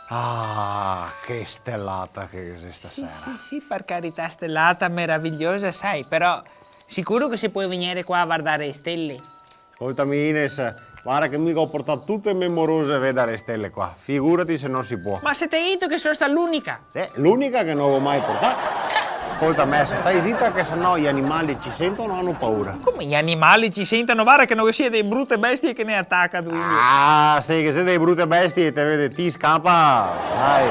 Ah, che stellata che è stasera. Sì, per carità, stellata meravigliosa, sai, però sicuro che si può venire qua a guardare le stelle? Ascoltami Ines, guarda che mica ho portato tutte memorose a vedere le stelle qua. Figurati se non si può. Ma se ti hai detto che sono sta l'unica? L'unica che non ho mai portato. Ascolta me, se stai zitta che sennò gli animali ci sentono hanno paura. Come gli animali ci sentono? Guarda che non sia dei brutte bestie che ne attaccano. Ah, sì, che sei dei brutte bestie, te vede, ti scappa. Dai,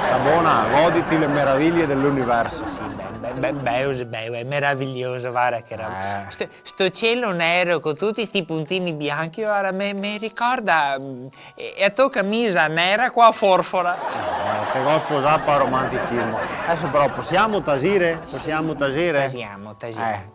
sta buona, goditi le meraviglie dell'universo. È meraviglioso, guarda che roba. Sto cielo nero con tutti questi puntini bianchi, guarda, mi ricorda e a tua camicia nera qua forfora. Te ho sposato per romanticismo. Adesso però possiamo tasire? Possiamo tasire? Tasiamo.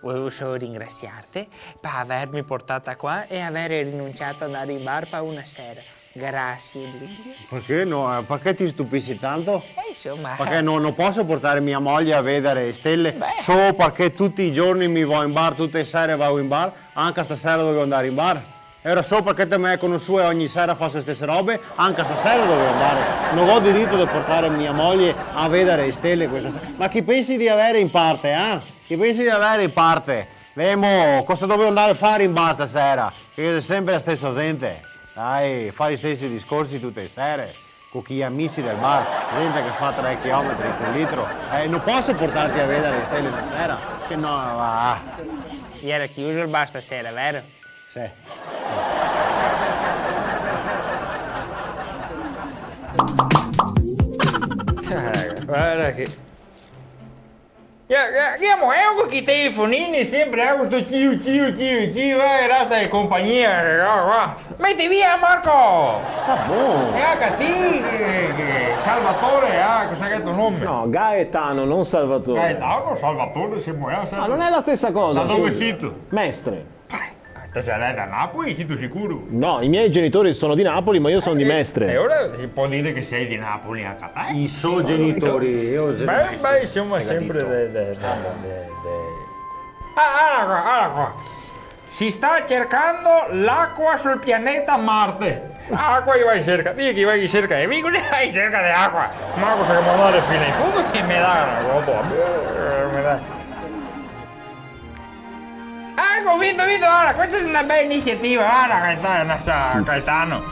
Volevo solo ringraziarti per avermi portata qua e aver rinunciato ad andare in bar per una sera. Grazie, Livio. Perché no? Perché ti stupisci tanto? Insomma. Perché non posso portare mia moglie a vedere le stelle solo perché tutti i giorni mi vado in bar, tutte le sere vado in bar, anche stasera dovevo andare in bar. Era solo perché te me conosco e ogni sera faccio le stesse robe, anche stasera dovevo andare. Non ho diritto di portare mia moglie a vedere le stelle questa sera. Ma chi pensi di avere in parte, eh? Chi pensi di avere in parte? Vemo, cosa dovevo andare a fare in bar stasera? Che è sempre la stessa gente. Dai, fai gli stessi discorsi tutte le sere con gli amici del bar, gente che fa 3 chilometri per litro. Non posso portarti a vedere le stelle stasera, che no, va. Era chiuso il bar stasera, vero? Sì. Guarda che... Andiamo, con i telefonini sempre, questo ciu, rasta di compagnia, qua. Metti via Marco! Sta buono! Salvatore, cosa è il tuo nome? No, Gaetano, non Salvatore. Gaetano, Salvatore, siamo Ma non è la stessa cosa. Da dove scusa. sei tu? Mestre. Te sei da Napoli, sei tu sicuro? No, i miei genitori sono di Napoli, ma io sono di Mestre. E ora si può dire che sei di Napoli anche a te? I suoi genitori, io Beh, insomma, sempre allora qua. Si sta cercando l'acqua sul pianeta Marte. Acqua che vai in cerca, via che vai in cerca, e via che vai in cerca di acqua. Ma cosa che mandare fino in fondo che mi dà una roba. Ecco, vinto, guarda, questa è una bella iniziativa, guarda, Gaetano.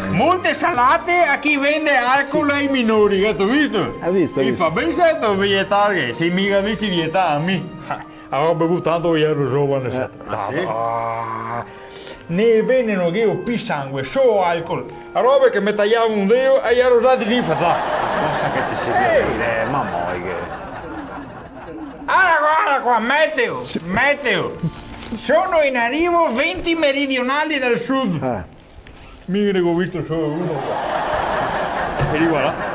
Molte salate a chi vende alcol ai minori, hai visto? Hai visto? Mi fa ben certo vietare, se mica avessi vietarmi. Avevo bevuto tanto che ero giovane. Sì? Ne veneno che io pi sangue, solo alcol. A roba che mi tagliavo un dedo e ero già di linfata. Cosa che ti si deve dire, ma moglie. Guarda qua, meteo. Sono in arrivo 20 meridionali dal sud. Mica ne ho visto solo uno. Vedi guarda.